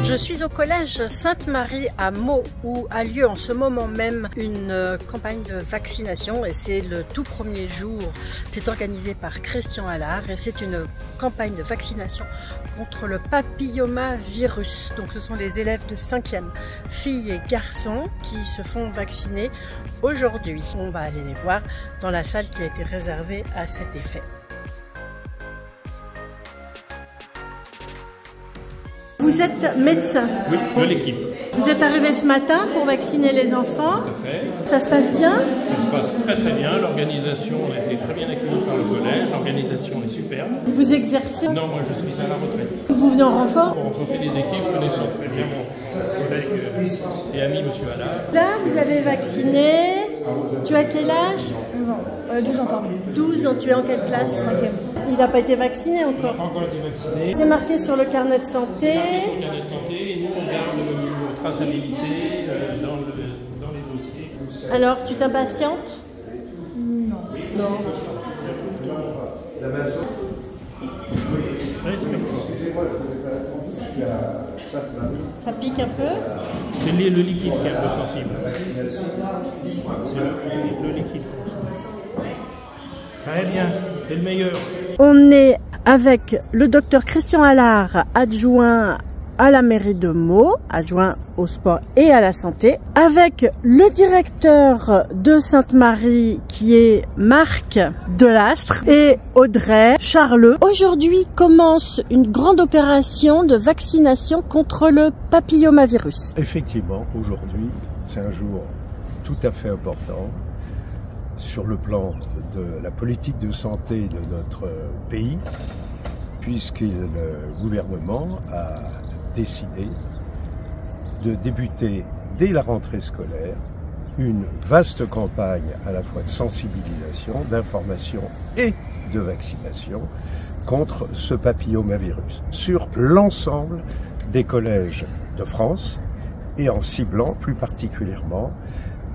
Je suis au collège Sainte-Marie à Meaux où a lieu en ce moment même une campagne de vaccination et c'est le tout premier jour. C'est organisé par Christian Allard et c'est une campagne de vaccination contre le papillomavirus. Donc ce sont les élèves de 5e, filles et garçons qui se font vacciner aujourd'hui. On va aller les voir dans la salle qui a été réservée à cet effet. Vous êtes médecin? Oui, de l'équipe. Vous êtes arrivé ce matin pour vacciner les enfants? Tout à fait. Ça se passe bien? Ça se passe très très bien. L'organisation a été très bien accueillie par le collège. L'organisation est superbe. Vous exercez? Non, moi je suis à la retraite. Vous venez en renfort? On refait des équipes connaissant très bien mon collègue et ami M. Allard. Là, vous avez vacciné. Tu as quel âge? 12 ans. 12 ans, pardon. 12 ans. Tu es en quelle classe? 5e. Il n'a pas été vacciné encore. Pas encore été vacciné. C'est marqué sur le carnet de santé. Sur le carnet de santé et nous on garde une traçabilité dans les dossiers. Alors, tu t'impatientes? Non. Non. Oui, c'est comme ça. Ça pique un peu? C'est le liquide qui est un peu sensible. C'est le liquide. Très bien, c'est le meilleur. On est avec le docteur Christian Allard, adjoint à la mairie de Meaux, adjoint au sport et à la santé, avec le directeur de Sainte-Marie qui est Marc Delastre et Audrey Charleux. Aujourd'hui commence une grande opération de vaccination contre le papillomavirus. Effectivement, aujourd'hui, c'est un jour tout à fait important sur le plan de la politique de santé de notre pays, puisque le gouvernement a décidé de débuter dès la rentrée scolaire une vaste campagne à la fois de sensibilisation, d'information et de vaccination contre ce papillomavirus sur l'ensemble des collèges de France et en ciblant plus particulièrement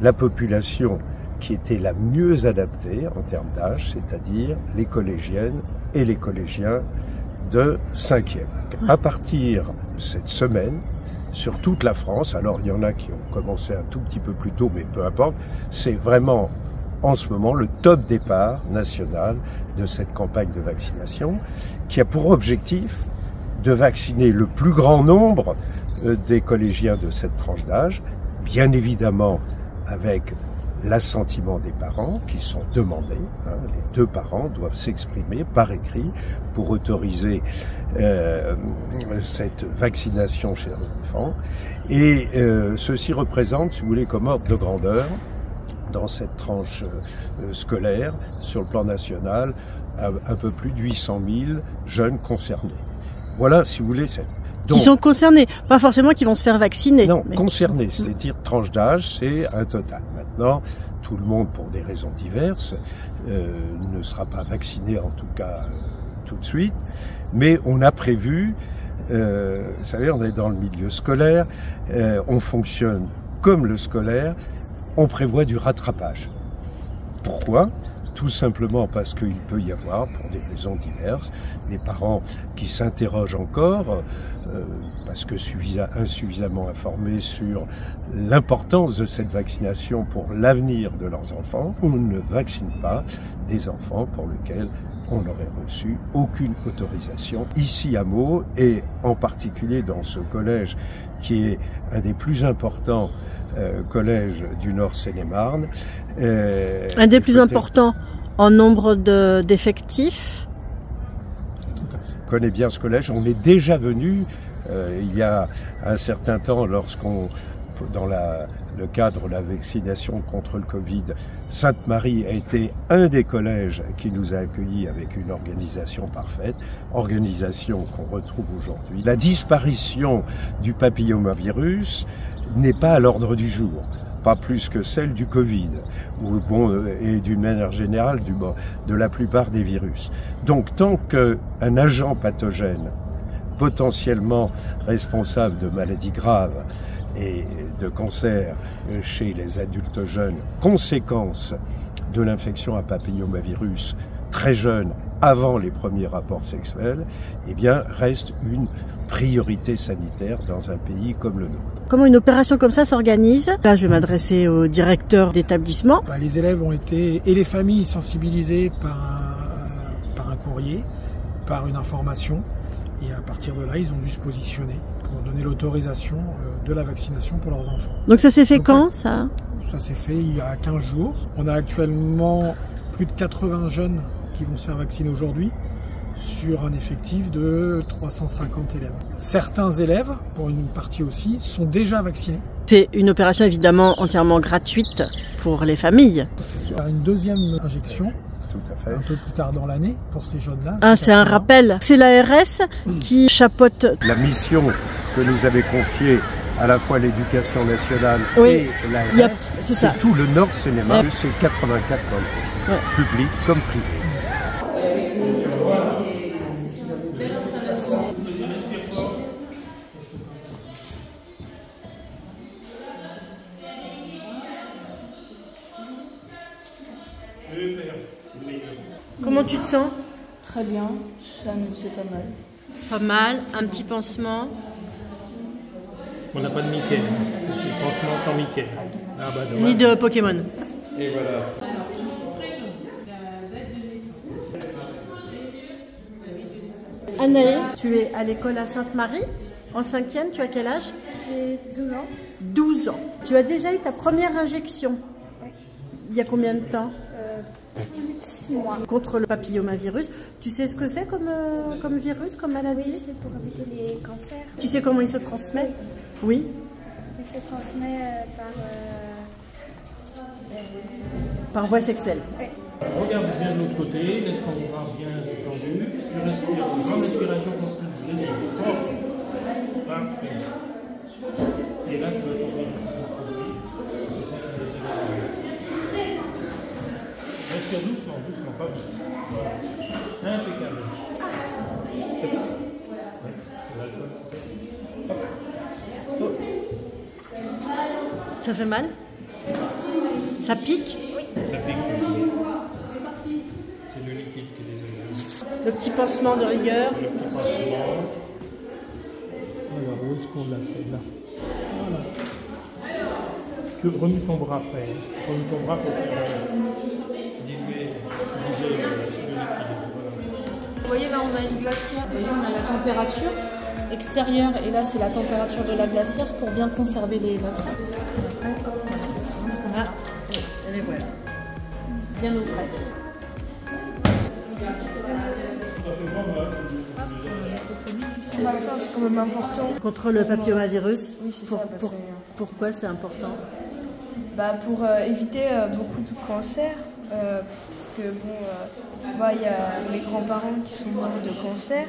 la population qui était la mieux adaptée en termes d'âge, c'est-à-dire les collégiennes et les collégiens de 5e. À partir de cette semaine, sur toute la France, alors il y en a qui ont commencé un tout petit peu plus tôt, mais peu importe, c'est vraiment en ce moment le top départ national de cette campagne de vaccination qui a pour objectif de vacciner le plus grand nombre des collégiens de cette tranche d'âge, bien évidemment avec l'assentiment des parents qui sont demandés. Les deux parents doivent s'exprimer par écrit pour autoriser cette vaccination chez leurs enfants. Et ceci représente, si vous voulez, comme ordre de grandeur, dans cette tranche scolaire, sur le plan national, un peu plus de 800 000 jeunes concernés. Voilà, si vous voulez, qui sont concernés, pas forcément qui vont se faire vacciner. Non, concernés, c'est-à-dire tranche d'âge, c'est un total. Maintenant, tout le monde, pour des raisons diverses, ne sera pas vacciné, en tout cas tout de suite, mais on a prévu, vous savez, on est dans le milieu scolaire, on fonctionne comme le scolaire, on prévoit du rattrapage. Pourquoi ? Tout simplement parce qu'il peut y avoir, pour des raisons diverses, des parents qui s'interrogent encore, parce que insuffisamment informés sur l'importance de cette vaccination pour l'avenir de leurs enfants. On ne vaccine pas des enfants pour lesquels on n'aurait reçu aucune autorisation. Ici à Meaux, et en particulier dans ce collège qui est un des plus importants collèges du Nord Seine-et-Marne. Un des plus importants en nombre d'effectifs. Je connais bien ce collège, on est déjà venu il y a un certain temps lorsqu'on, dans le cadre de la vaccination contre le Covid, Sainte-Marie a été un des collèges qui nous a accueillis avec une organisation parfaite, organisation qu'on retrouve aujourd'hui. La disparition du papillomavirus n'est pas à l'ordre du jour, pas plus que celle du Covid, et d'une manière générale de la plupart des virus. Donc tant qu'un agent pathogène potentiellement responsable de maladies graves et de cancer chez les adultes jeunes, conséquence de l'infection à papillomavirus très jeune avant les premiers rapports sexuels, eh bien, reste une priorité sanitaire dans un pays comme le nôtre. Comment une opération comme ça s'organise? Là, je vais m'adresser au directeur d'établissement. Les élèves ont été, et les familles, sensibilisées par un courrier, par une information. Et à partir de là, ils ont dû se positionner pour donner l'autorisation de la vaccination pour leurs enfants. Donc ça s'est fait quand, ça? Ça s'est fait il y a 15 jours. On a actuellement plus de 80 jeunes qui vont se faire vacciner aujourd'hui sur un effectif de 350 élèves. Certains élèves, pour une partie aussi, sont déjà vaccinés. C'est une opération évidemment entièrement gratuite pour les familles. Il y a une deuxième injection. Tout à fait. Un peu plus tard dans l'année pour ces jeunes-là. Ah, c'est un rappel. C'est l'ARS qui chapeaute La mission que nous avait confiée à la fois l'Éducation nationale oui. et l'ARS, c'est tout le Nord Cinéma, c'est 84 ans, public comme privé. Comment tu te sens? Très bien, ça nous c'est pas mal. Pas mal, un petit pansement. On n'a pas de Mickey, petit pansement sans Mickey. Ah bah dommage. Ni de Pokémon. Et voilà. Anaë, tu es à l'école à Sainte-Marie, en 5e, tu as quel âge? J'ai 12 ans. 12 ans. Tu as déjà eu ta première injection? Oui. Il y a combien de temps? Plus de 6 mois. Contre le papillomavirus. Tu sais ce que c'est comme virus, comme maladie? Oui, c'est pour éviter les cancers. Tu sais comment il se transmet? Oui. Il se transmet Par voie sexuelle. Oui. Regarde bien de l'autre côté, laisse ton bras bien détendu. Tu respires une grande respiration continue. Parfait. Et là, tu vas sortir le produit. Respire doucement, doucement, pas vite. Voilà. Impeccable. C'est bon? Oui, c'est l'alcool. Ça fait mal? Ça pique? Ça pique. C'est le liquide qui est désagréable. Le petit pansement de rigueur. Le petit pansement. Alors, où est-ce qu'on l'a fait là? Voilà. Remue ton bras après. Remue ton bras pour faire diluer le liquide. Voilà. Vous voyez là on a une glacière, vous voyez on a la température extérieure et là c'est la température de la glacière pour bien conserver les vaccins. Voilà, ça se rentre comme ça. Elle est voilà. Bien au frais. Le vaccin c'est quand même important. Contre le papillomavirus? Oui, c'est ça. Pourquoi c'est important? Pour éviter beaucoup de cancers. Parce que bon, il y a mes grands-parents qui sont morts de cancer.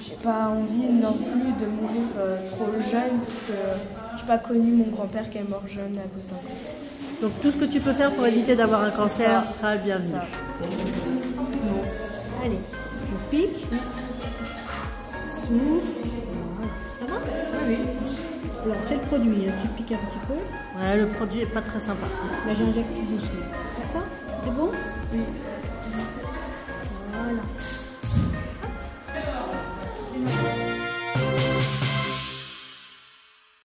J'ai pas envie non plus de mourir trop jeune parce que j'ai pas connu mon grand-père qui est mort jeune à cause d'un cancer. Donc tout ce que tu peux faire pour éviter d'avoir un cancer sera le bienvenu. Bon. Allez, je pique. Souffle. Ça va? Oui. Alors c'est le produit, tu piques un petit peu. Ouais, le produit est pas très sympa. Là j'injecte tout doucement. D'accord? C'est bon? Oui. Voilà.